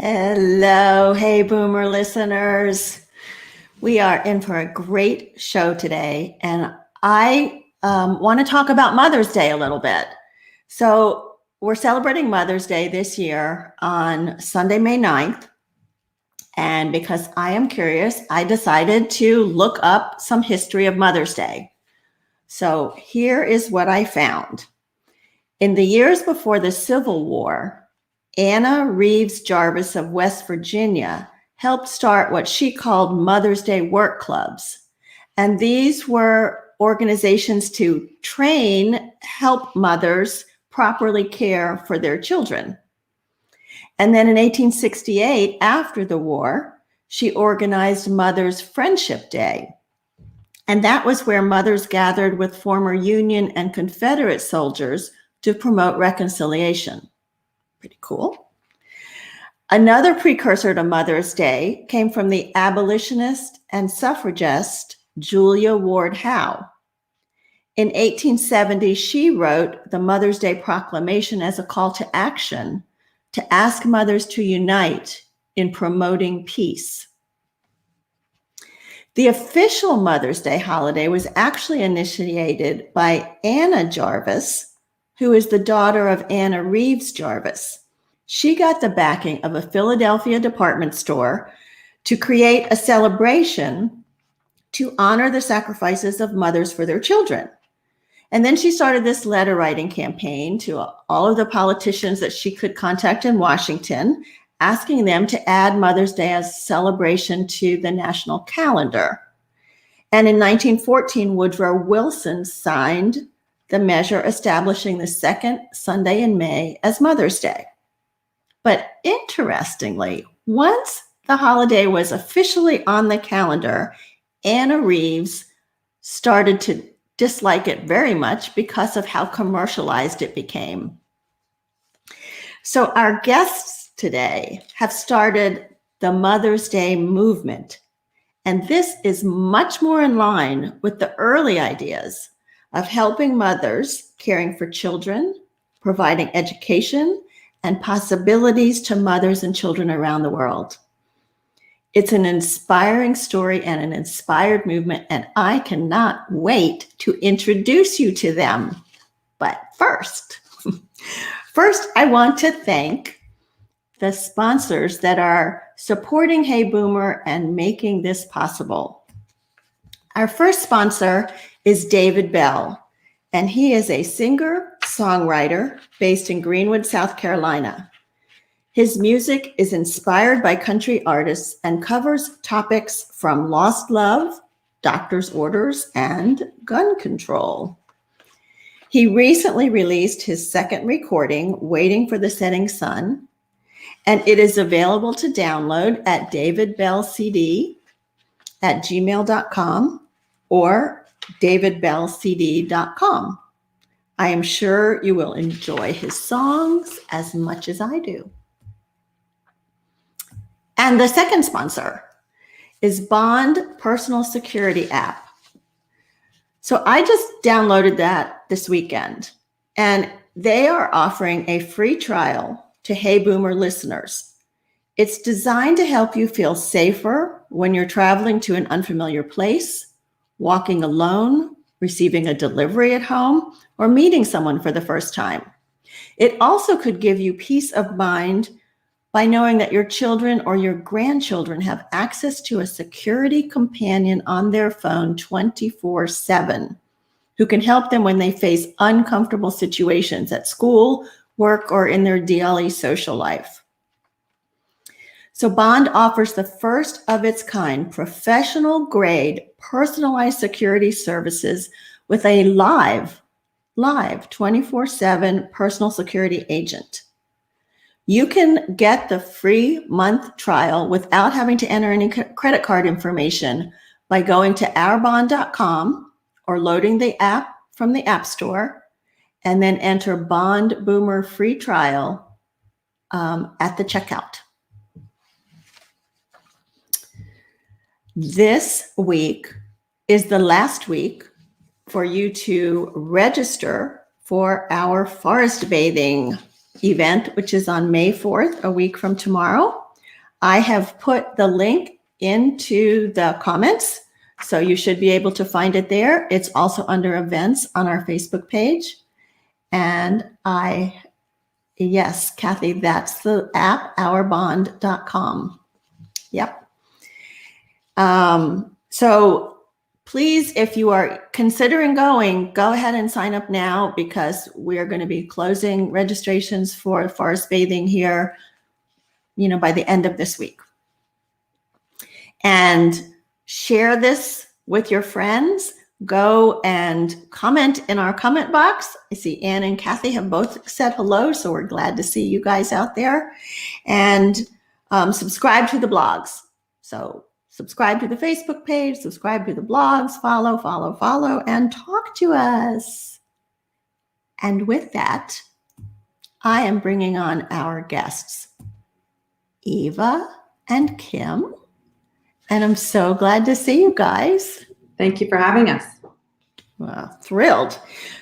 Hello, hey Boomer listeners. We are in for a great show today, and I want to talk about Mother's Day a little bit. So we're celebrating Mother's Day this year on Sunday, May 9th. And because I am curious, I decided to look up some history of Mother's Day. So here is what I found. In the years before the Civil War, Anna Reeves Jarvis of West Virginia helped start what she called Mother's Day work clubs. And these were organizations to help mothers properly care for their children. And then in 1868, after the war, she organized Mother's Friendship Day. And that was where mothers gathered with former Union and Confederate soldiers to promote reconciliation. Pretty cool. Another precursor to Mother's Day came from the abolitionist and suffragist Julia Ward Howe. In 1870, she wrote the Mother's Day Proclamation as a call to action to ask mothers to unite in promoting peace. The official Mother's Day holiday was actually initiated by Anna Jarvis, who is the daughter of Anna Reeves Jarvis. She got the backing of a Philadelphia department store to create a celebration to honor the sacrifices of mothers for their children. And then she started this letter writing campaign to all of the politicians that she could contact in Washington, asking them to add Mother's Day as a celebration to the national calendar. And in 1914, Woodrow Wilson signed the measure establishing the second Sunday in May as Mother's Day. But interestingly, once the holiday was officially on the calendar, Anna Reeves started to dislike it very much because of how commercialized it became. So our guests today have started the Mother's Day movement, and this is much more in line with the early ideas of helping mothers, caring for children, providing education, and possibilities to mothers and children around the world. It's an inspiring story and an inspired movement, and I cannot wait to introduce you to them. But first, I want to thank the sponsors that are supporting Hey Boomer and making this possible. Our first sponsor is David Bell, and he is a singer-songwriter based in Greenwood, South Carolina. His music is inspired by country artists and covers topics from lost love, doctor's orders, and gun control. He recently released his second recording, Waiting for the Setting Sun, and it is available to download at davidbellcd@gmail.com or davidbellcd.com. I am sure you will enjoy his songs as much as I do. And the second sponsor is Bond Personal Security app. So I just downloaded that this weekend, and they are offering a free trial to Hey Boomer listeners. It's designed to help you feel safer when you're traveling to an unfamiliar place, walking alone, receiving a delivery at home, or meeting someone for the first time. It also could give you peace of mind by knowing that your children or your grandchildren have access to a security companion on their phone 24/7 who can help them when they face uncomfortable situations at school, work, or in their daily social life. So Bond offers the first of its kind professional grade personalized security services with a live 24/7 personal security agent. You can get the free month trial without having to enter any credit card information by going to ourbond.com or loading the app from the App Store, and then enter Bond Boomer free trial at the checkout. This week is the last week for you to register for our forest bathing event, which is on May 4th, a week from tomorrow. I have put the link into the comments, so you should be able to find it there. It's also under events on our Facebook page. And yes, Kathy, that's the app, ourbond.com. Yep. So please, if you are considering going, go ahead and sign up now, because we're going to be closing registrations for forest bathing here, by the end of this week. And share this with your friends. Go and comment in our comment box. I see Ann and Kathy have both said hello, so we're glad to see you guys out there. And subscribe to the blogs. So subscribe to the Facebook page, subscribe to the blogs, follow, and talk to us. And with that, I am bringing on our guests, Eva and Kim. And I'm so glad to see you guys. Thank you for having us. Well, thrilled.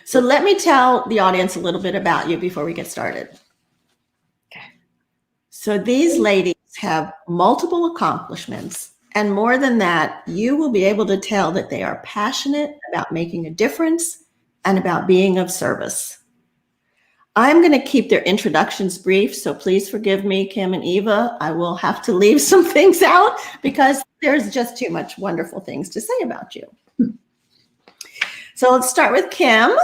So let me tell the audience a little bit about you before we get started. Okay. So these ladies have multiple accomplishments. And more than that, you will be able to tell that they are passionate about making a difference and about being of service. I'm going to keep their introductions brief, so please forgive me, Kim and Eva. I will have to leave some things out because there's just too much wonderful things to say about you. So let's start with Kim.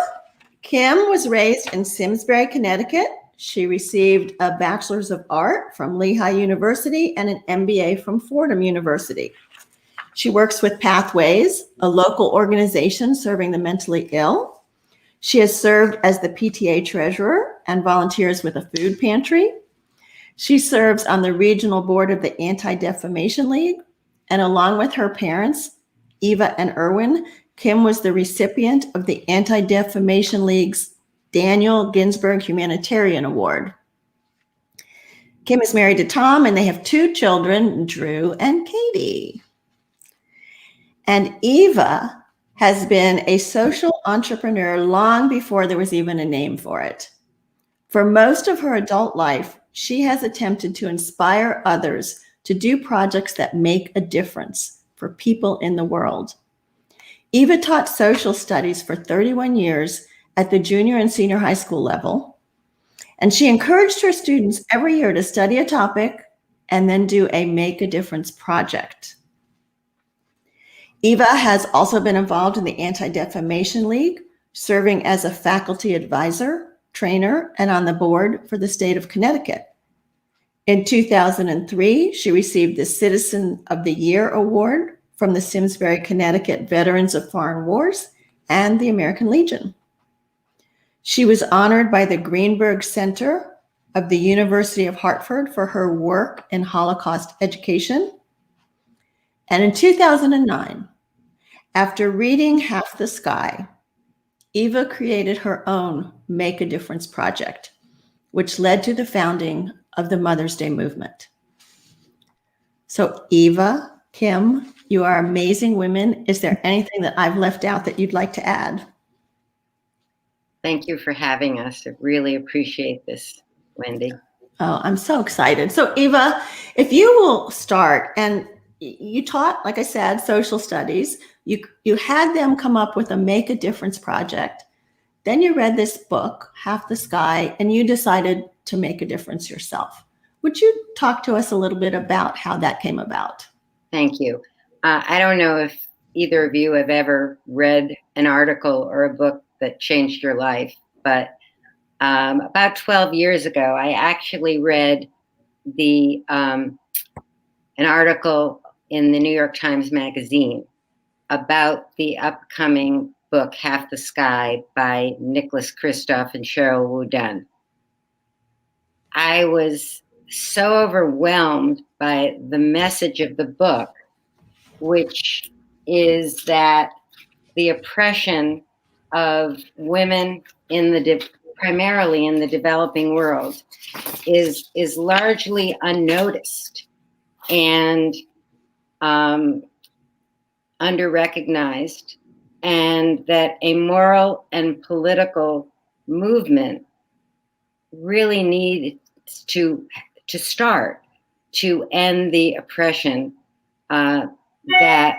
Kim was raised in Simsbury, Connecticut. She received a Bachelor's of Art from Lehigh University and an MBA from Fordham University. She works with Pathways, a local organization serving the mentally ill. She has served as the PTA treasurer and volunteers with a food pantry. She serves on the regional board of the Anti-Defamation League. And along with her parents, Eva and Erwin, Kim was the recipient of the Anti-Defamation League's Daniel Ginsburg Humanitarian Award. Kim is married to Tom, and they have 2 children, Drew and Katie. And Eva has been a social entrepreneur long before there was even a name for it. For most of her adult life, she has attempted to inspire others to do projects that make a difference for people in the world. Eva taught social studies for 31 years at the junior and senior high school level, and she encouraged her students every year to study a topic and then do a Make a Difference project. Eva has also been involved in the Anti-Defamation League, serving as a faculty advisor, trainer, and on the board for the state of Connecticut. In 2003, she received the Citizen of the Year Award from the Simsbury, Connecticut Veterans of Foreign Wars and the American Legion. She was honored by the Greenberg Center of the University of Hartford for her work in Holocaust education. And in 2009, after reading Half the Sky, Eva created her own Make a Difference project, which led to the founding of the Mother's Day movement. So Eva, Kim, you are amazing women. Is there anything that I've left out that you'd like to add? Thank you for having us. I really appreciate this, Wendy. Oh, I'm so excited. So Eva, if you will start, and you taught, like I said, social studies. You had them come up with a Make a Difference project. Then you read this book, Half the Sky, and you decided to make a difference yourself. Would you talk to us a little bit about how that came about? Thank you. I don't know if either of you have ever read an article or a book that changed your life, but about 12 years ago, I actually read an article in the New York Times Magazine about the upcoming book, Half the Sky, by Nicholas Kristof and Cheryl Wu-Dunn. I was so overwhelmed by the message of the book, which is that the oppression of women primarily in the developing world is largely unnoticed and under-recognized, and that a moral and political movement really needs to start to end the oppression that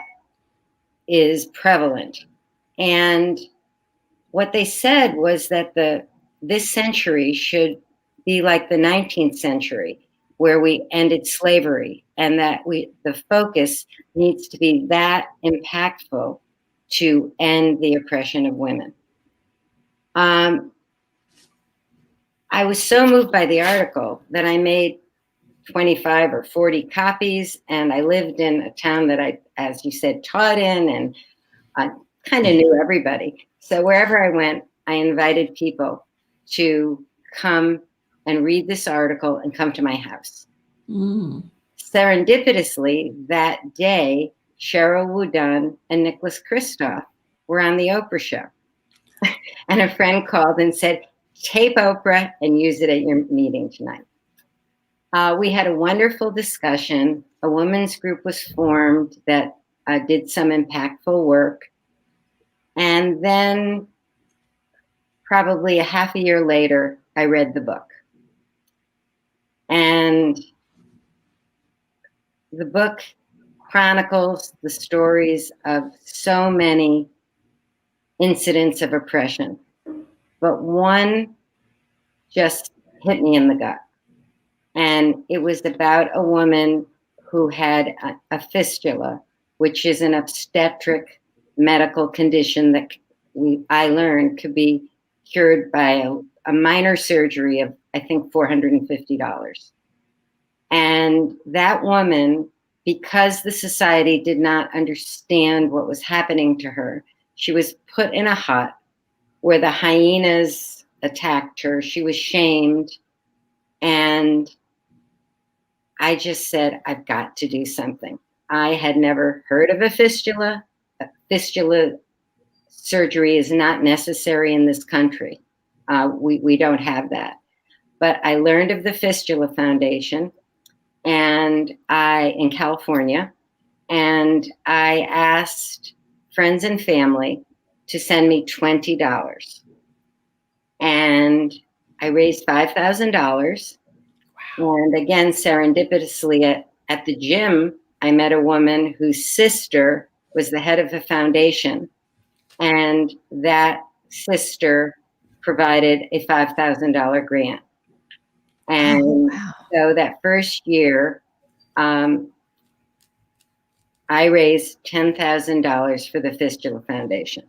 is prevalent. And what they said was that this century should be like the 19th century, where we ended slavery, and that the focus needs to be that impactful to end the oppression of women. I was so moved by the article that I made 25 or 40 copies, and I lived in a town that I, as you said, taught in, and I kind of knew everybody. So wherever I went, I invited people to come and read this article and come to my house. Serendipitously, that day, Cheryl Woodan and Nicholas Kristof were on the Oprah show. And a friend called and said, tape Oprah and use it at your meeting tonight. We had a wonderful discussion. A women's group was formed that did some impactful work. And then probably a half a year later, I read the book. And the book chronicles the stories of so many incidents of oppression, but one just hit me in the gut. And it was about a woman who had a fistula, which is an obstetric medical condition that I learned could be cured by a minor surgery of, I think, $450. And that woman, because the society did not understand what was happening to her, she was put in a hut where the hyenas attacked her. She was shamed. And I just said, I've got to do something. I had never heard of a fistula. A fistula surgery is not necessary in this country. We don't have that. But I learned of the Fistula Foundation in California, and I asked friends and family to send me $20. And I raised $5,000. And again, serendipitously at the gym, I met a woman whose sister was the head of the foundation. And that sister provided a $5,000 grant. And so that first year, I raised $10,000 for the Fistula Foundation.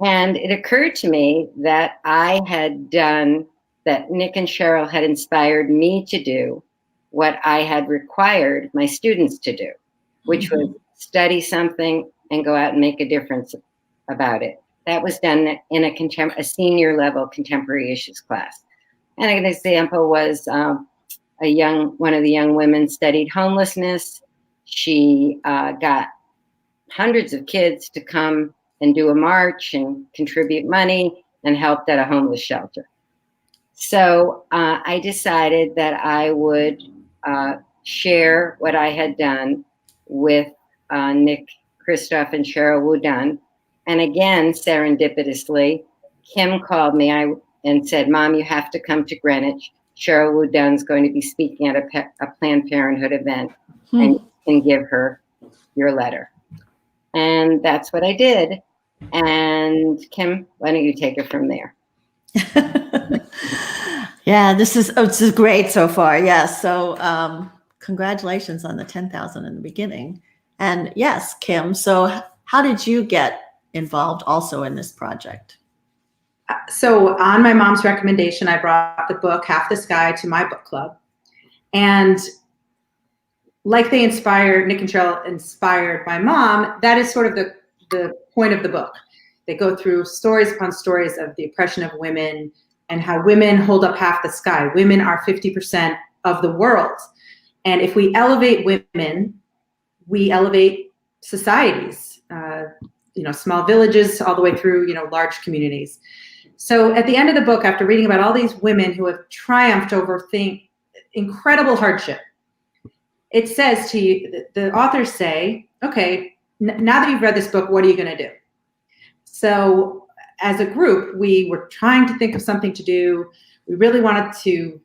And it occurred to me that I had done, that Nick and Cheryl had inspired me to do what I had required my students to do, which was study something and go out and make a difference about it. That was done in a senior level contemporary issues class. And an example was one of the young women studied homelessness. She got hundreds of kids to come and do a march and contribute money and helped at a homeless shelter. So I decided that I would share what I had done with Nick Kristof and Cheryl Woodan. And again, serendipitously, Kim called me and said, Mom, you have to come to Greenwich. Cheryl Woodan's going to be speaking at a Planned Parenthood event, and you can give her your letter. And that's what I did. And Kim, why don't you take it from there? Yeah, this is great so far. Yes. So congratulations on the 10,000 in the beginning. And yes, Kim, so how did you get involved also in this project? So on my mom's recommendation, I brought the book Half the Sky to my book club. And like Nick and Cheryl inspired my mom, that is sort of the point of the book. They go through stories upon stories of the oppression of women and how women hold up half the sky. Women are 50% of the world. And if we elevate women, we elevate societies, small villages all the way through, large communities. So at the end of the book, after reading about all these women who have triumphed over incredible hardship, it says to you, the authors say, okay, now that you've read this book, what are you going to do? So as a group, we were trying to think of something to do. We really wanted to,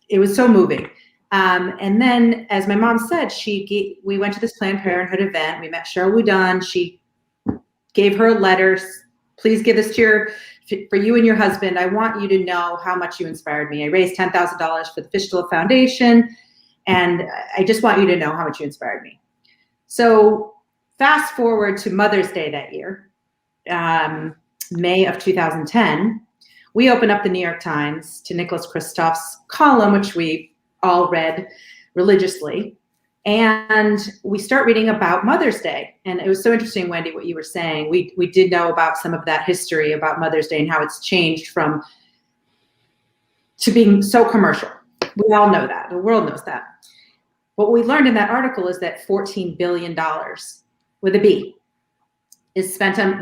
it was so moving. And then, as my mom said, we went to this Planned Parenthood event. We met Cheryl Woodon. She gave her a letter. Please give this for you and your husband. I want you to know how much you inspired me. I raised $10,000 for the Fistula Foundation, and I just want you to know how much you inspired me. So fast forward to Mother's Day that year, May of 2010, we opened up the New York Times to Nicholas Kristof's column, which we all read religiously. And we start reading about Mother's Day. And it was so interesting, Wendy, what you were saying. We did know about some of that history about Mother's Day and how it's changed to being so commercial. We all know that. The world knows that. What we learned in that article is that $14 billion with a B was spent on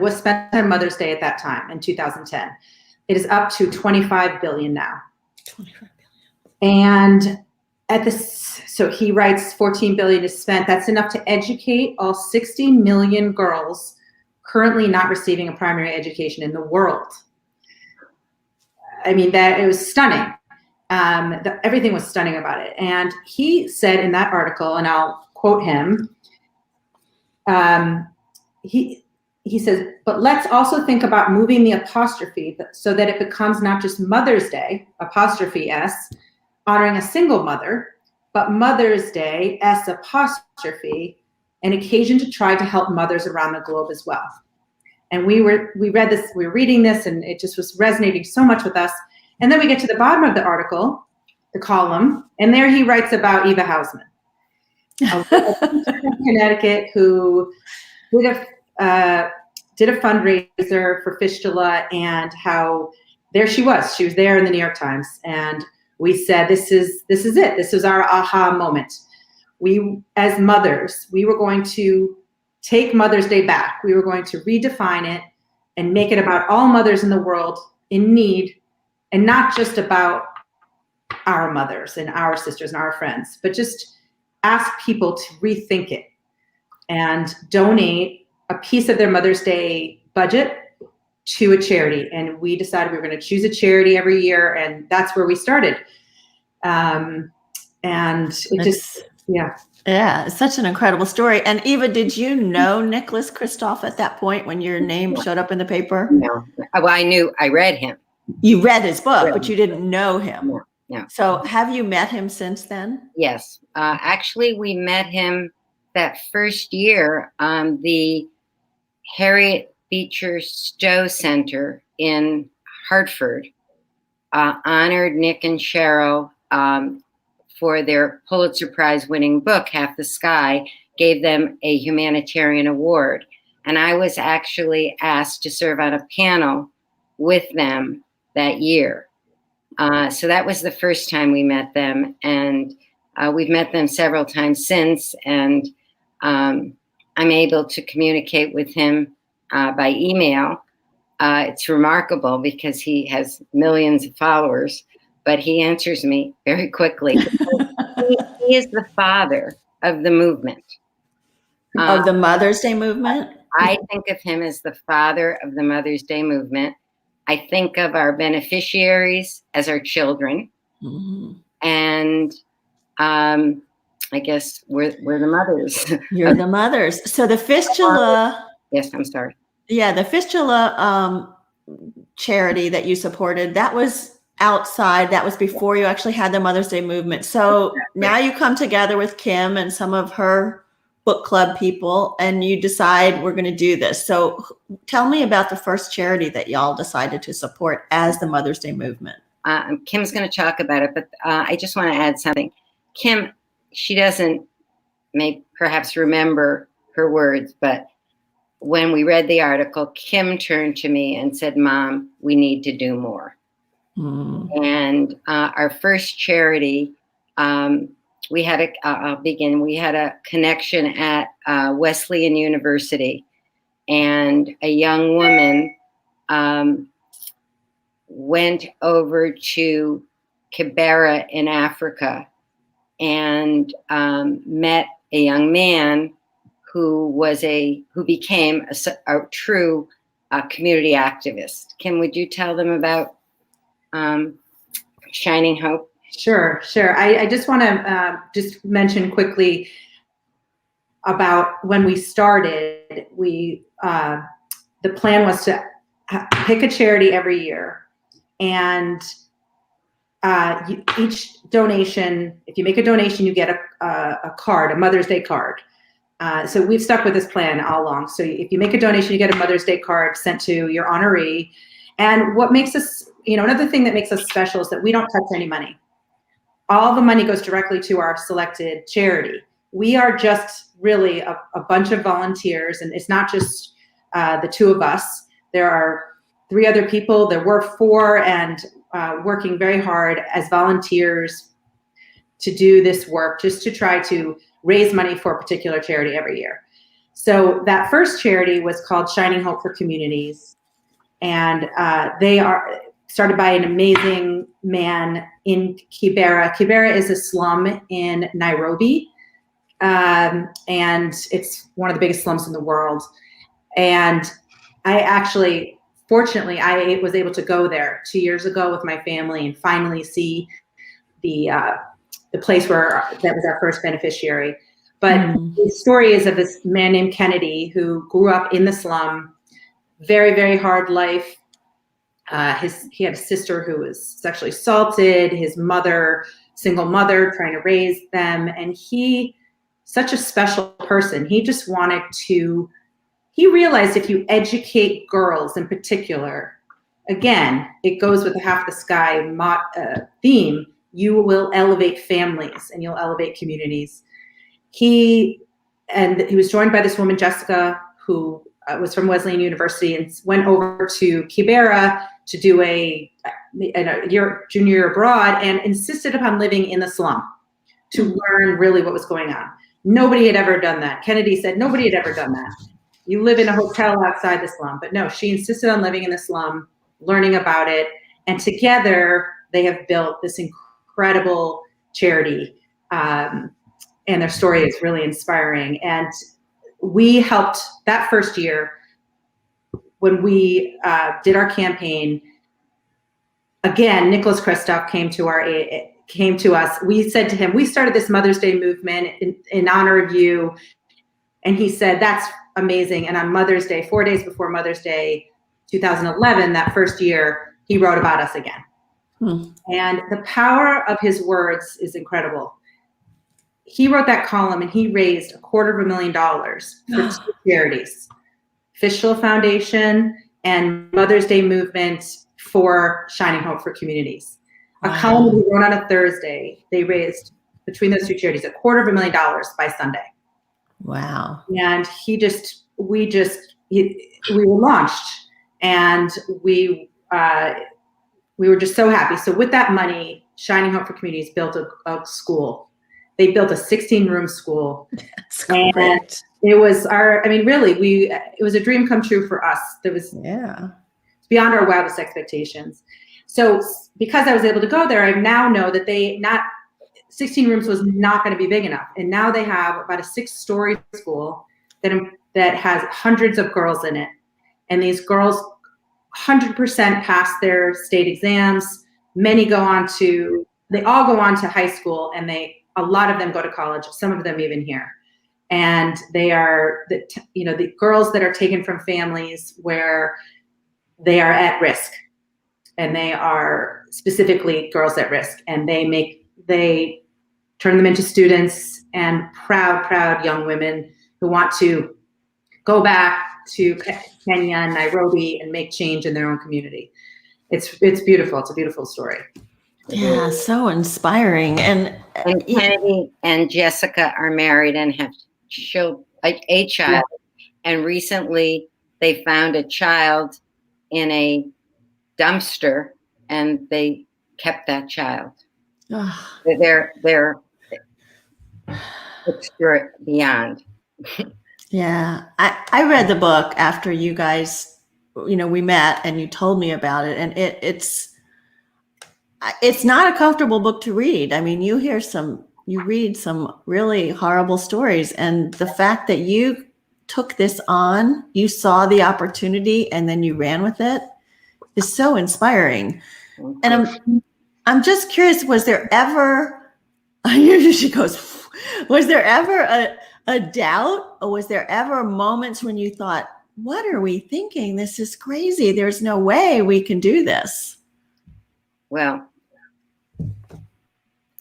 Mother's Day at that time in 2010. It is up to 25 billion now. 25 billion. And so he writes 14 billion is spent. That's enough to educate all 60 million girls currently not receiving a primary education in the world. I mean, it was stunning. Everything was stunning about it. And he said in that article, and I'll quote him, he says, but let's also think about moving the apostrophe so that it becomes not just Mother's Day, apostrophe S, honoring a single mother, but Mother's Day, S apostrophe, an occasion to try to help mothers around the globe as well. And we were reading this, and it just was resonating so much with us. And then we get to the bottom of the article, the column, and there he writes about Eva Hausman, a teacher from Connecticut who did a fundraiser for Fistula, and how there she was. She was there in the New York Times, and we said, this is it. This was our aha moment. We, as mothers, we were going to take Mother's Day back. We were going to redefine it and make it about all mothers in the world in need, and not just about our mothers and our sisters and our friends, but just ask people to rethink it and donate a piece of their Mother's Day budget to a charity. And we decided we were going to choose a charity every year, and that's where we started. And Yeah, it's such an incredible story. And Eva, did you know Nicholas Kristof at that point when your name showed up in the paper? No. Well, I read him. You read his book, but you didn't know him. No. So have you met him since then? Yes. Actually, we met him that first year. The Harriet Beecher Stowe Center in Hartford honored Nick and Cheryl for their Pulitzer Prize winning book, Half the Sky, gave them a humanitarian award. And I was actually asked to serve on a panel with them that year. So that was the first time we met them. And we've met them several times since. And I'm able to communicate with him by email. It's remarkable because he has millions of followers, but he answers me very quickly. He is the father of the movement. Of the Mother's Day movement? I think of him as the father of the Mother's Day movement. I think of our beneficiaries as our children. Mm-hmm. And I guess we're the mothers. You're the mothers. So the Fistula. Yes, I'm sorry. Yeah, the Fistula charity that you supported, that was outside. That was before you actually had the Mother's Day movement. So now you come together with Kim and some of her book club people, and you decide we're going to do this. So tell me about the first charity that y'all decided to support as the Mother's Day movement. Kim's going to talk about it, but I just want to add something. Kim, she doesn't perhaps remember her words, but when we read the article, Kim turned to me and said, "Mom, we need to do more." And our first charity, we had a connection at Wesleyan University, and a young woman went over to Kibera in Africa and met a young man who became a true community activist. Kim, would you tell them about Shining Hope? Sure. I just want to just mention quickly about when we started. The plan was to pick a charity every year, and each donation, if you make a donation, you get a card, a Mother's Day card. So we've stuck with this plan all along. So if you make a donation, you get a Mother's Day card sent to your honoree. And what makes us, another thing that makes us special is that we don't touch any money. All the money goes directly to our selected charity. We are just really a bunch of volunteers, and it's not just the two of us. There are 3 other people. There were 4, and working very hard as volunteers to do this work, just to try to raise money for a particular charity every year. So that first charity was called Shining Hope for Communities, and they are started by an amazing man in Kibera. Kibera is a slum in Nairobi, and it's one of the biggest slums in the world. And fortunately, I was able to go there 2 years ago with my family and finally see the place that was our first beneficiary. But the story is of this man named Kennedy who grew up in the slum, very, very hard life. He had a sister who was sexually assaulted, his mother, single mother, trying to raise them. And such a special person, he realized if you educate girls in particular, again, it goes with the Half the Sky theme, you will elevate families and you'll elevate communities. He was joined by this woman, Jessica, who was from Wesleyan University and went over to Kibera to do a junior year abroad, and insisted upon living in the slum to learn really what was going on. Nobody had ever done that. Kennedy said nobody had ever done that. You live in a hotel outside the slum. But no, she insisted on living in the slum, learning about it. And together they have built this incredible charity. And their story is really inspiring. And we helped that first year when we did our campaign. Again, Nicholas Kristof came to us. We said to him, we started this Mother's Day movement in honor of you. And he said, that's amazing. And on Mother's Day, 4 days before Mother's Day, 2011, that first year, he wrote about us again. And the power of his words is incredible. He wrote that column and he raised $250,000 for 2 charities, Fishel Foundation and Mother's Day Movement for Shining Hope for Communities. A column he wrote on a Thursday, they raised between those 2 charities $250,000 by Sunday. Wow. And we were launched, and we were just so happy. So with that money, Shining Hope for Communities built a school. They built a 16-room school. That's great. It was it was a dream come true for us. Beyond our wildest expectations. So because I was able to go there, I now know that 16 rooms was not going to be big enough. And now they have about a 6-story school that has hundreds of girls in it. And these girls 100% pass their state exams. They all go on to high school, and a lot of them go to college, some of them even here. And they are the girls that are taken from families where they are at risk, and they are specifically girls at risk, and they turn them into students and proud young women who want to go back to Kenya and Nairobi and make change in their own community. It's beautiful. It's a beautiful story. Yeah, so inspiring. And Kennedy and Jessica are married and have a child. And recently they found a child in a dumpster, and they kept that child. They're extra beyond. Yeah, I read the book after you guys, we met and you told me about it, and it's not a comfortable book to read. I mean, you read some really horrible stories, and the fact that you took this on, you saw the opportunity and then you ran with it, is so inspiring. And I'm just curious, was there ever, she goes, was there ever a doubt, or was there ever moments when you thought, what are we thinking? This is crazy. There's no way we can do this. Well,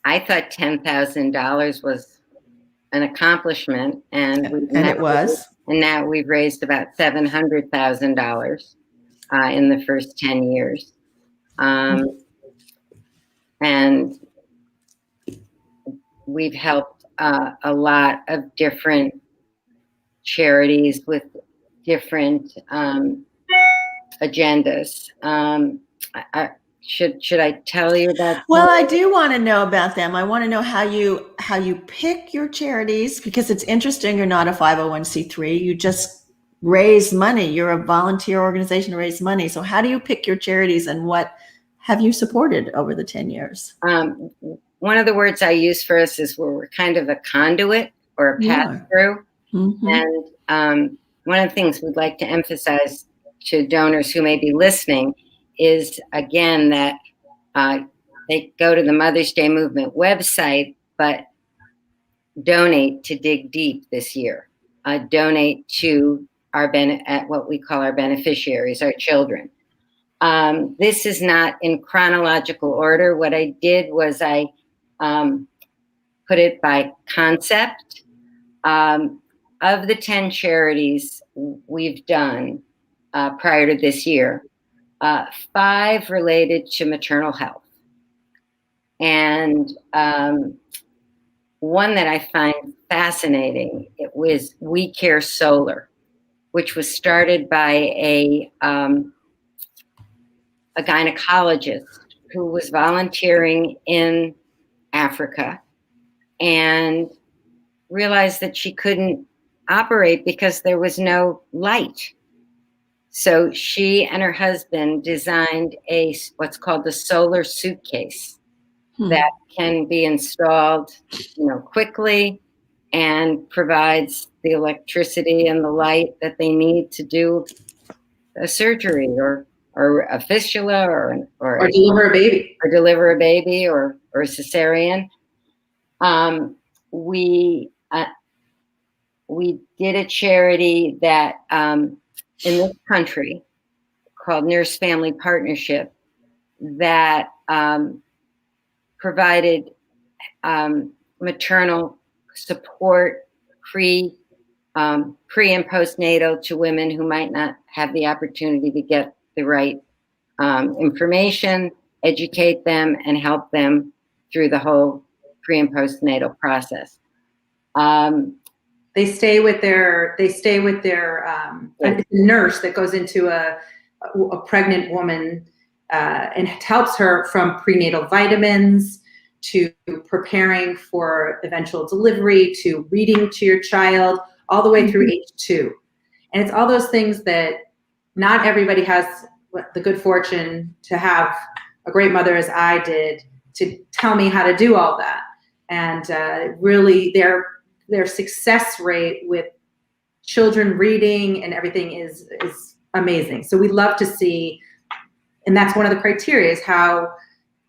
I thought $10,000 was an accomplishment, and it was. And now we've raised about $700,000 in the first 10 years. And we've helped a lot of different charities with different agendas. Should I tell you that? Well, I do want to know about them. I want to know how you pick your charities, because it's interesting. You're not a 501c3. You just raise money. You're a volunteer organization to raise money. So how do you pick your charities, and what have you supported over the 10 years? One of the words I use for us is we're kind of a conduit or a pass-through. Mm-hmm. And one of the things we'd like to emphasize to donors who may be listening is, again, that they go to the Mother's Day Movement website, but donate to Dig Deep this year. Donate to what we call our beneficiaries, our children. This is not in chronological order. What I did was I put it by concept. Of the 10 charities we've done prior to this year, 5 related to maternal health. And one that I find fascinating, it was We Care Solar, which was started by a gynecologist who was volunteering in Africa and realized that she couldn't operate because there was no light. So she and her husband designed what's called the solar suitcase that can be installed, quickly, and provides the electricity and the light that they need to do a surgery or a fistula or deliver a baby or a cesarean. We did a charity that in this country called Nurse Family Partnership that provided maternal support pre and postnatal to women who might not have the opportunity to get the right information, educate them, and help them through the whole pre and postnatal process. They stay with their a nurse that goes into a pregnant woman and helps her from prenatal vitamins to preparing for eventual delivery to reading to your child all the way through age 2. And it's all those things that not everybody has the good fortune to have a great mother as I did to tell me how to do all that. And really their success rate with children reading and everything is amazing. So we love to see, and that's one of the criteria is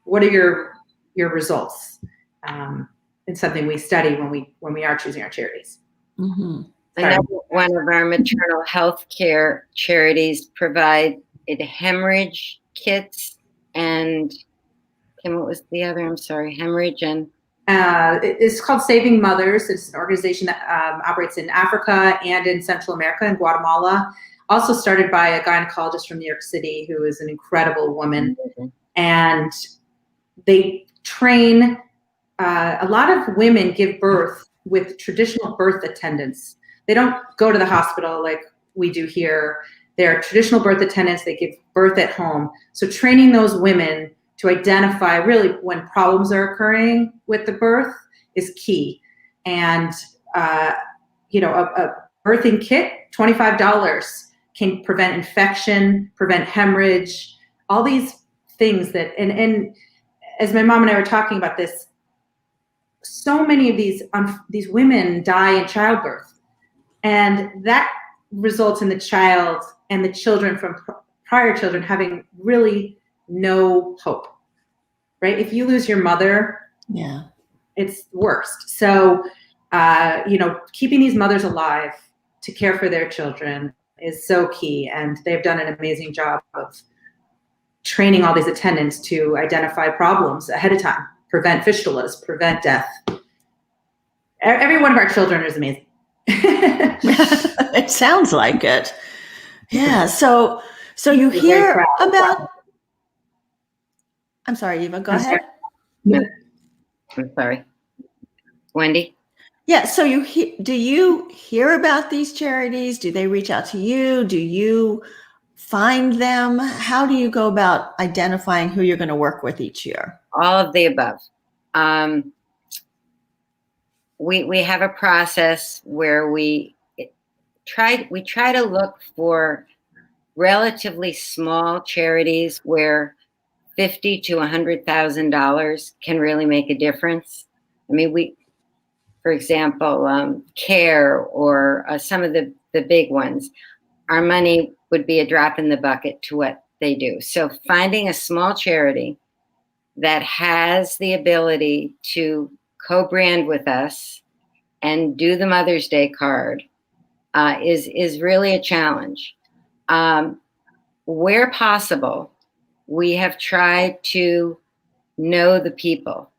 what are your results? It's something we study when we are choosing our charities. Mm-hmm. Another one of our maternal health care charities provide hemorrhage kits and what was the other? I'm sorry, hemorrhage and it's called Saving Mothers. It's an organization that operates in Africa and in Central America and Guatemala. Also started by a gynecologist from New York City who is an incredible woman. Mm-hmm. And they train a lot of women give birth with traditional birth attendants. They don't go to the hospital like we do here. They're traditional birth attendants. They give birth at home. So training those women to identify really when problems are occurring with the birth is key. And, a birthing kit, $25, can prevent infection, prevent hemorrhage, all these things that, and as my mom and I were talking about this, so many of these women die in childbirth. And that results in the child and the children from prior children having really no hope, right? If you lose your mother, Yeah. it's worst. So, keeping these mothers alive to care for their children is so key. And they've done an amazing job of training all these attendants to identify problems ahead of time, prevent fistulas, prevent death. Every one of our children is amazing. It sounds like it. Yeah. So you We're hear about. I'm sorry, Eva. Go ahead. I'm sorry, Wendy. Yeah. So do you hear about these charities? Do they reach out to you? Do you find them? How do you go about identifying who you're going to work with each year? All of the above. We have a process where we try to look for relatively small charities where $50,000 to $100,000 can really make a difference. I mean, for example, CARE or some of the big ones, our money would be a drop in the bucket to what they do. So finding a small charity that has the ability to co-brand with us and do the Mother's Day card is really a challenge. Where possible, we have tried to know the people,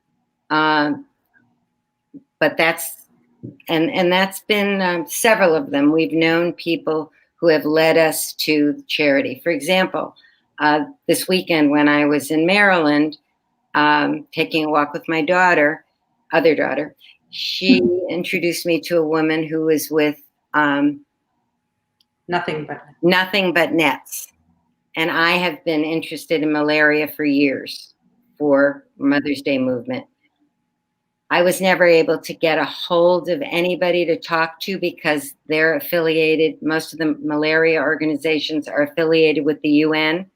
but that's been several of them. We've known people who have led us to charity. For example, this weekend when I was in Maryland, taking a walk with my other daughter, she introduced me to a woman who was with Nothing but Nets. And I have been interested in malaria for years for Mother's Day movement. I was never able to get a hold of anybody to talk to because they're affiliated. Most of the malaria organizations are affiliated with the UN.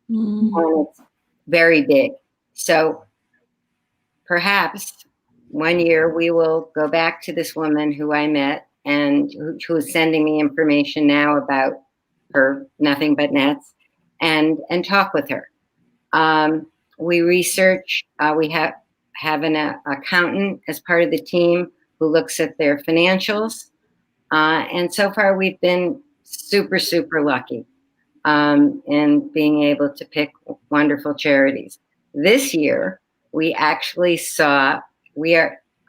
And it's very big. So perhaps one year we will go back to this woman who I met and who is sending me information now about her Nothing But Nets and talk with her. We research, we have an accountant as part of the team who looks at their financials. And so far we've been super, super lucky in being able to pick wonderful charities. This year, we actually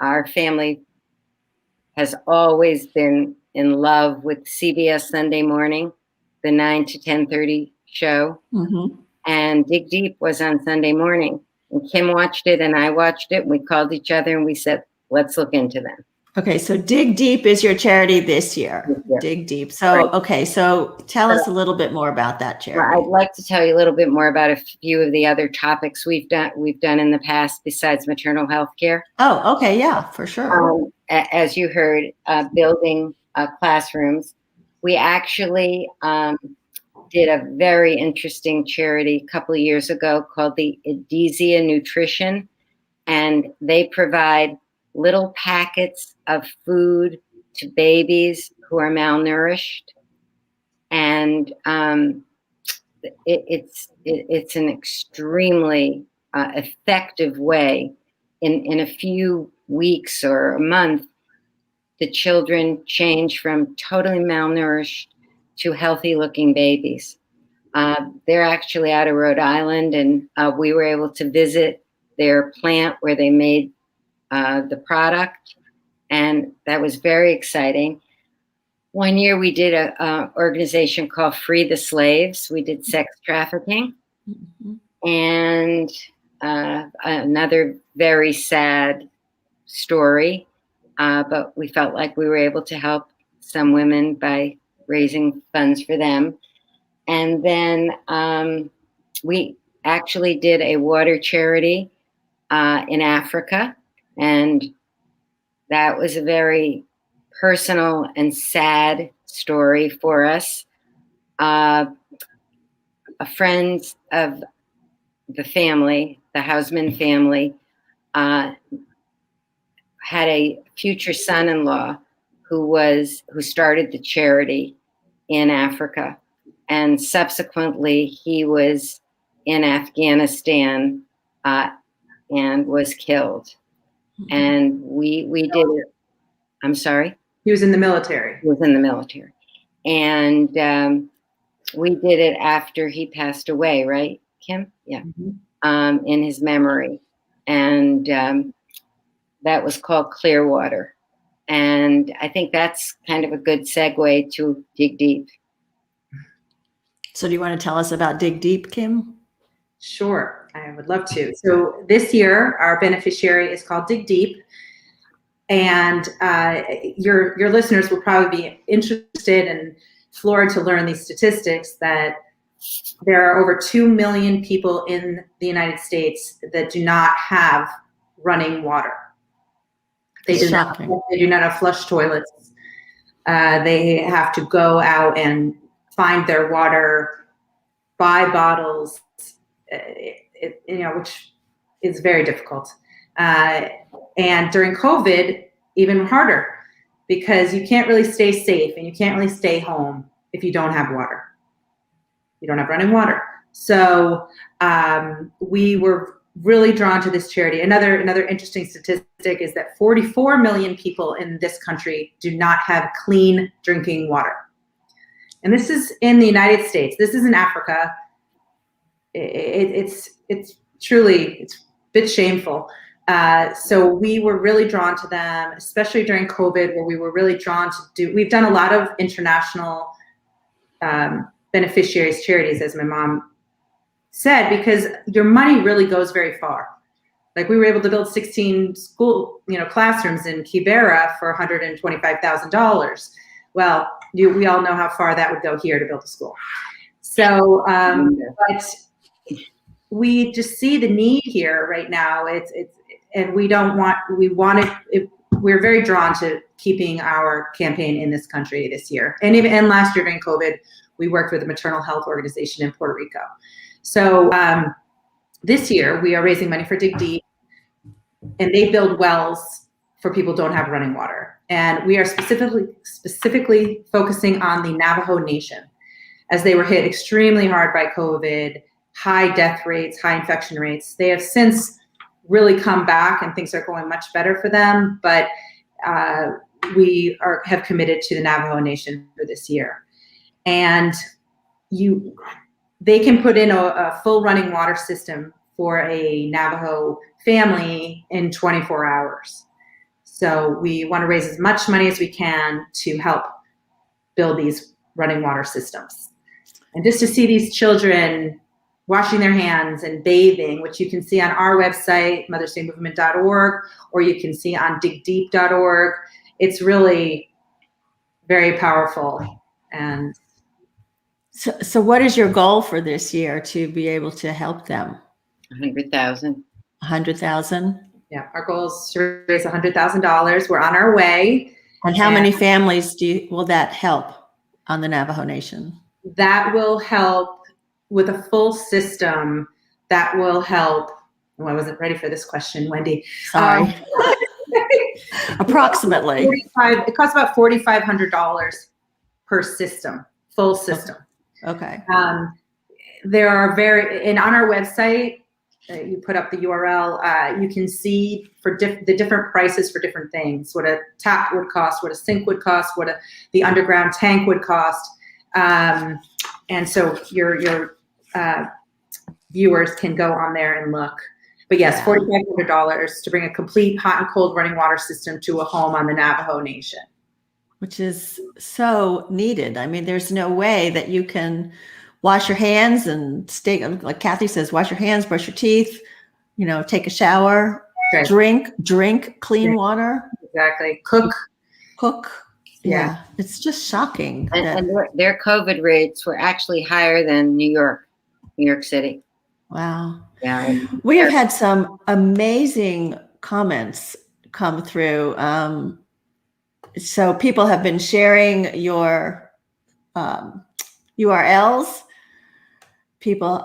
our family has always been in love with CBS Sunday Morning, the 9 to 10:30 show. Mm-hmm. And Dig Deep was on Sunday morning. And Kim watched it and I watched it. We called each other and we said, let's look into them. Okay, so Dig Deep is your charity this year. Yeah. Dig Deep. So, right. Okay, so tell us a little bit more about that charity. Well, I'd like to tell you a little bit more about a few of the other topics we've done in the past besides maternal health care. Oh, okay, yeah, for sure. As you heard, building classrooms. We actually did a very interesting charity a couple of years ago called the Adhesia Nutrition, and they provide little packets of food to babies who are malnourished, and it's an extremely effective way. In a few weeks or a month, the children change from totally malnourished to healthy-looking babies. They're actually out of Rhode Island, and we were able to visit their plant where they made the product, and that was very exciting. One year we did an organization called Free the Slaves. We did sex trafficking. Mm-hmm. And another very sad story, but we felt like we were able to help some women by raising funds for them. And then we actually did a water charity in Africa, and that was a very personal and sad story for us. A friend of the family, the Hausman family, had a future son-in-law who started the charity in Africa, and subsequently he was in Afghanistan and was killed. And we did it. I'm sorry? He was in the military. He was in the military. And we did it after he passed away, right, Kim? Yeah. In his memory. And that was called Clearwater. And I think that's kind of a good segue to Dig Deep. So do you want to tell us about Dig Deep, Kim? Sure, I would love to. So this year, our beneficiary is called Dig Deep. And your listeners will probably be interested and floored to learn these statistics that there are over 2 million people in the United States that do not have running water. They do not have flush toilets. They have to go out and find their water, buy bottles, which is very difficult. And during COVID, even harder, because you can't really stay safe and you can't really stay home if you don't have water. You don't have running water. So we were really drawn to this charity. Another interesting statistic is that 44 million people in this country do not have clean drinking water. And this is in the United States. This is in Africa. It's truly, it's a bit shameful. So we were really drawn to them, especially during COVID, where we were really drawn to we've done a lot of international beneficiaries charities, as my mom said, because your money really goes very far. Like we were able to build 16 school, classrooms in Kibera for $125,000. Well, we all know how far that would go here to build a school. So, but we just see the need here right now. And we're very drawn to keeping our campaign in this country this year. And last year during COVID, we worked with a maternal health organization in Puerto Rico. So this year we are raising money for Dig Deep, and they build wells for people who don't have running water. And we are specifically focusing on the Navajo Nation, as they were hit extremely hard by COVID, high death rates, high infection rates. They have since really come back and things are going much better for them, but we have committed to the Navajo Nation for this year. And they can put in a full running water system for a Navajo family in 24 hours. So we want to raise as much money as we can to help build these running water systems. And just to see these children washing their hands and bathing, which you can see on our website, mothersdaymovement.org, or you can see on digdeep.org. It's really very powerful. And so what is your goal for this year to be able to help them? 100,000. 100,000? Yeah, our goal is to raise $100,000. We're on our way. And how many families will that help on the Navajo Nation? That will help with a full system. That will help. Oh, I wasn't ready for this question, Wendy. Sorry. Approximately. It costs about $4,500 per system, full system. Okay. There are on our website, you put up the URL, you can see for the different prices for different things, what a tap would cost, what a sink would cost, what the underground tank would cost. And so your viewers can go on there and look. But yes, $4,500 to bring a complete hot and cold running water system to a home on the Navajo Nation. Which is so needed. I mean, there's no way that you can wash your hands and stay, like Kathy says, wash your hands, brush your teeth, take a shower, drink clean water. Exactly. Cook. Yeah. It's just shocking. And their COVID rates were actually higher than New York City. Wow. Yeah. We have had some amazing comments come through. So people have been sharing your URLs. People,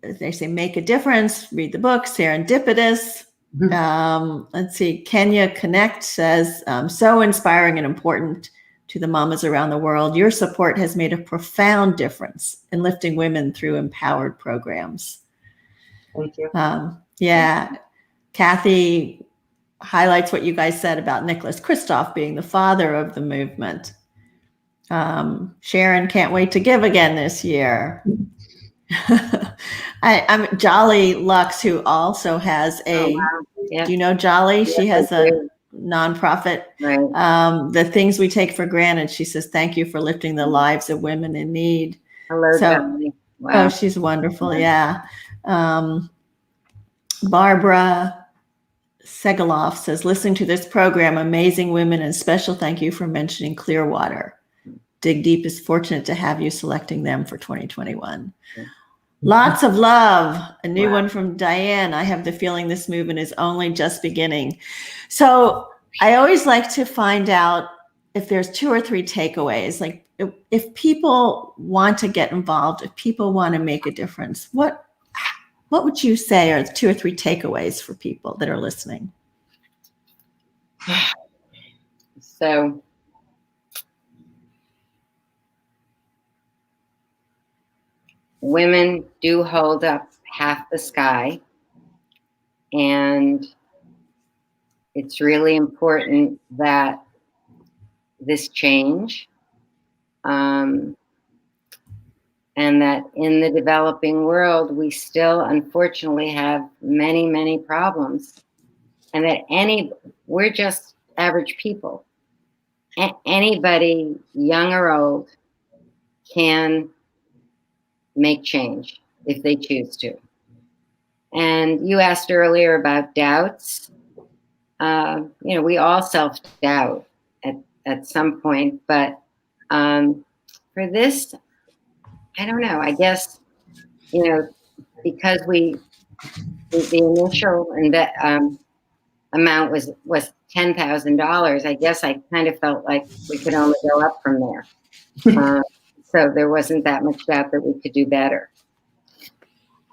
they say, make a difference, read the book, serendipitous. Mm-hmm. Let's see, Kenya Connect says, so inspiring and important to the mamas around the world. Your support has made a profound difference in lifting women through empowered programs. Thank you. Yeah. Kathy highlights what you guys said about Nicholas Kristof being the father of the movement. Sharon can't wait to give again this year. I'm Jolly Lux, who also has Oh, wow. Yeah. Do you know Jolly? She has I a do. nonprofit. Right. The things we take for granted. She says, thank you for lifting the lives of women in need. Hello, So, Jolly. Wow. oh, she's wonderful. Yeah. Barbara Segaloff says, listening to this program, amazing women, and special thank you for mentioning Clearwater. Dig Deep is fortunate to have you selecting them for 2021. Lots of love. A new one from Diane. I have the feeling this movement is only just beginning. So I always like to find out if there's 2 or 3 takeaways. Like if people want to get involved, if people want to make a difference, what would you say are 2 or 3 takeaways for people that are listening? So women do hold up half the sky, and it's really important that this change, and that in the developing world, we still unfortunately have many, many problems, and that we're just average people. Anybody, young or old, can make change if they choose to. And you asked earlier about doubts. We all self-doubt at some point, but for this, I don't know. I guess, because the initial amount was $10,000. I guess I kind of felt like we could only go up from there. So there wasn't that much doubt that we could do better.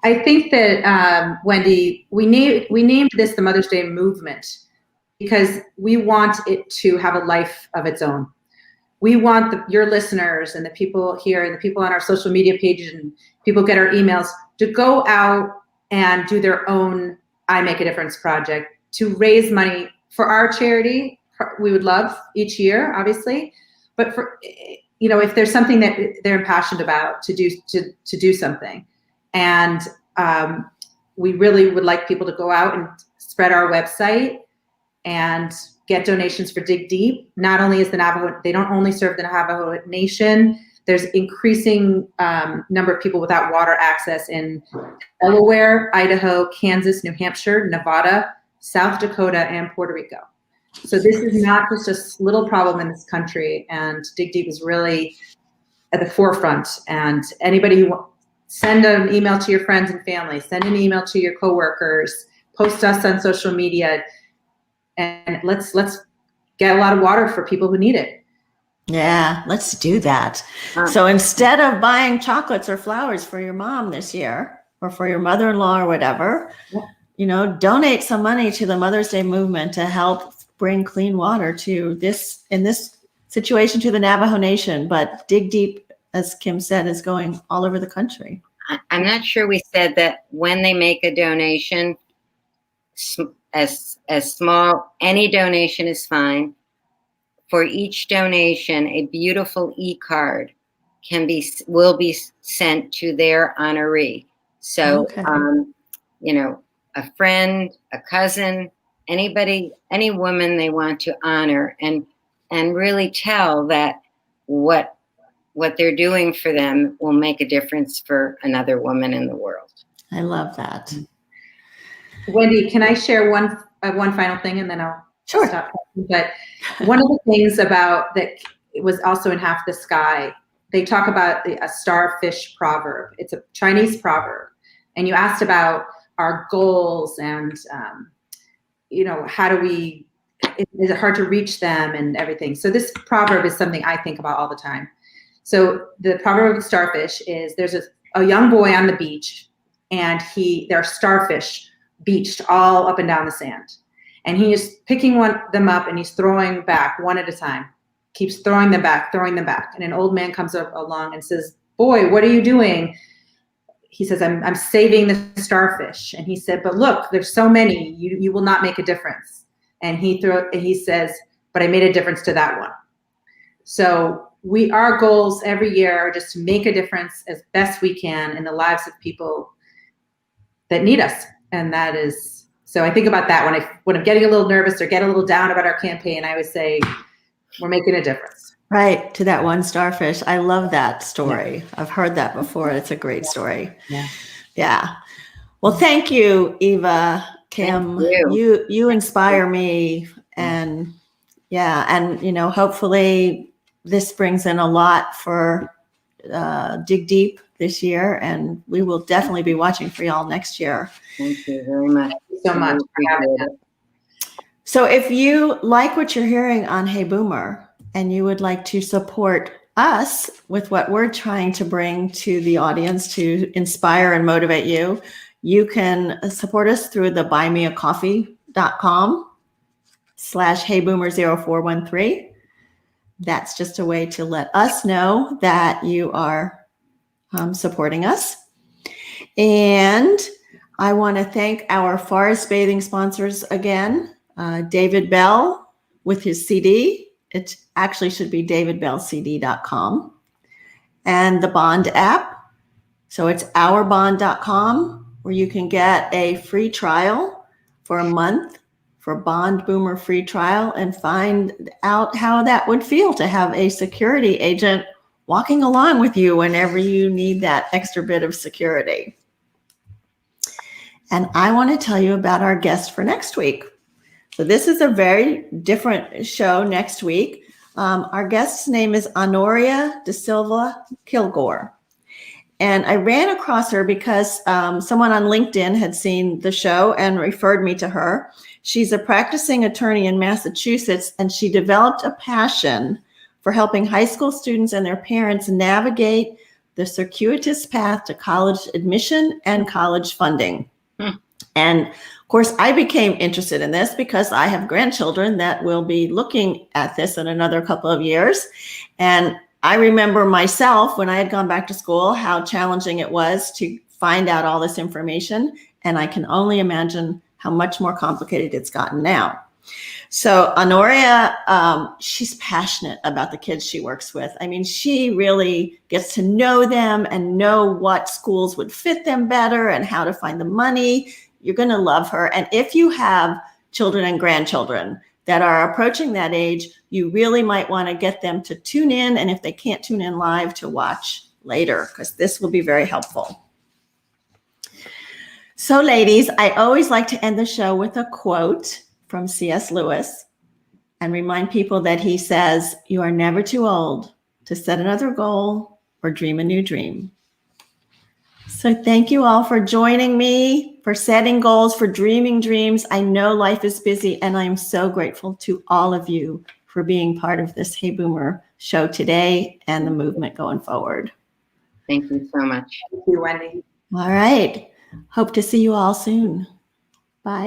I think that, Wendy, we named this the Mother's Day movement because we want it to have a life of its own. We want your listeners and the people here and the people on our social media pages and people get our emails to go out and do their own I Make a Difference project to raise money for our charity. We would love each year, obviously, but for, if there's something that they're passionate about to do something. And we really would like people to go out and spread our website and get donations for Dig Deep. Not only is the Navajo, they don't only serve the Navajo Nation, there's increasing number of people without water access in Delaware, Idaho, Kansas, New Hampshire, Nevada, South Dakota, and Puerto Rico. So this is not just a little problem in this country, and Dig Deep is really at the forefront. And anybody who send an email to your friends and family, send an email to your coworkers, post us on social media, and let's get a lot of water for people who need it. Yeah, let's do that. So instead of buying chocolates or flowers for your mom this year, or for your mother-in-law or whatever, donate some money to the Mother's Day movement to help bring clean water in this situation to the Navajo Nation. But Dig Deep, as Kim said, is going all over the country. I'm not sure we said that when they make a donation, as small, any donation is fine. For each donation, a beautiful e-card will be sent to their honoree. So, Okay. A friend, a cousin, anybody, any woman they want to honor, and really tell that what they're doing for them will make a difference for another woman in the world. I love that. Wendy, can I share one final thing, and then I'll Sure. stop talking? But one of the things about that, it was also in Half the Sky, they talk about a starfish proverb. It's a Chinese proverb. And you asked about our goals and, how do is it hard to reach them and everything. So this proverb is something I think about all the time. So the proverb of the starfish is, there's a young boy on the beach, and there are starfish beached all up and down the sand. And he is picking them up, and he's throwing back one at a time. Keeps throwing them back. And an old man comes up along and says, "Boy, what are you doing? he says, I'm saving the starfish. And he said, but look, there's so many, you will not make a difference. And he says, but I made a difference to that one. So our goals every year are just to make a difference as best we can in the lives of people that need us. And that is, so I think about that when I'm getting a little nervous or get a little down about our campaign, I would say we're making a difference. Right, to that one starfish. I love that story. Yeah. I've heard that before. It's a great story. Yeah. Yeah. Well, thank you, Eva, Kim. You inspire me, and hopefully this brings in a lot for Dig Deep this year, and we will definitely be watching for y'all next year. Thank you very much. Thank you so much for having us. So if you like what you're hearing on Hey Boomer and you would like to support us with what we're trying to bring to the audience to inspire and motivate you, you can support us through the buymeacoffee.com/HeyBoomer0413. That's just a way to let us know that you are supporting us. And I want to thank our forest bathing sponsors again. David Bell with his CD. It actually should be davidbellcd.com. And the Bond app. So it's ourbond.com, where you can get a free trial for a month for Bond Boomer free trial and find out how that would feel to have a security agent walking along with you whenever you need that extra bit of security. And I want to tell you about our guest for next week. So this is a very different show next week. Our guest's name is Honoria Da Silva Kilgore. And I ran across her because someone on LinkedIn had seen the show and referred me to her. She's a practicing attorney in Massachusetts, and she developed a passion for helping high school students and their parents navigate the circuitous path to college admission and college funding. And of course, I became interested in this because I have grandchildren that will be looking at this in another couple of years. And I remember myself when I had gone back to school, how challenging it was to find out all this information. And I can only imagine how much more complicated it's gotten now. So Honoria, she's passionate about the kids she works with. I mean, she really gets to know them and know what schools would fit them better and how to find the money. You're going to love her. And if you have children and grandchildren that are approaching that age, you really might want to get them to tune in. And if they can't tune in live, to watch later, because this will be very helpful. So ladies, I always like to end the show with a quote from C.S. Lewis and remind people that he says, "You are never too old to set another goal or dream a new dream." So thank you all for joining me, for setting goals, for dreaming dreams. I know life is busy, and I'm so grateful to all of you for being part of this Hey Boomer show today and the movement going forward. Thank you so much. Thank you, Wendy. All right. Hope to see you all soon. Bye.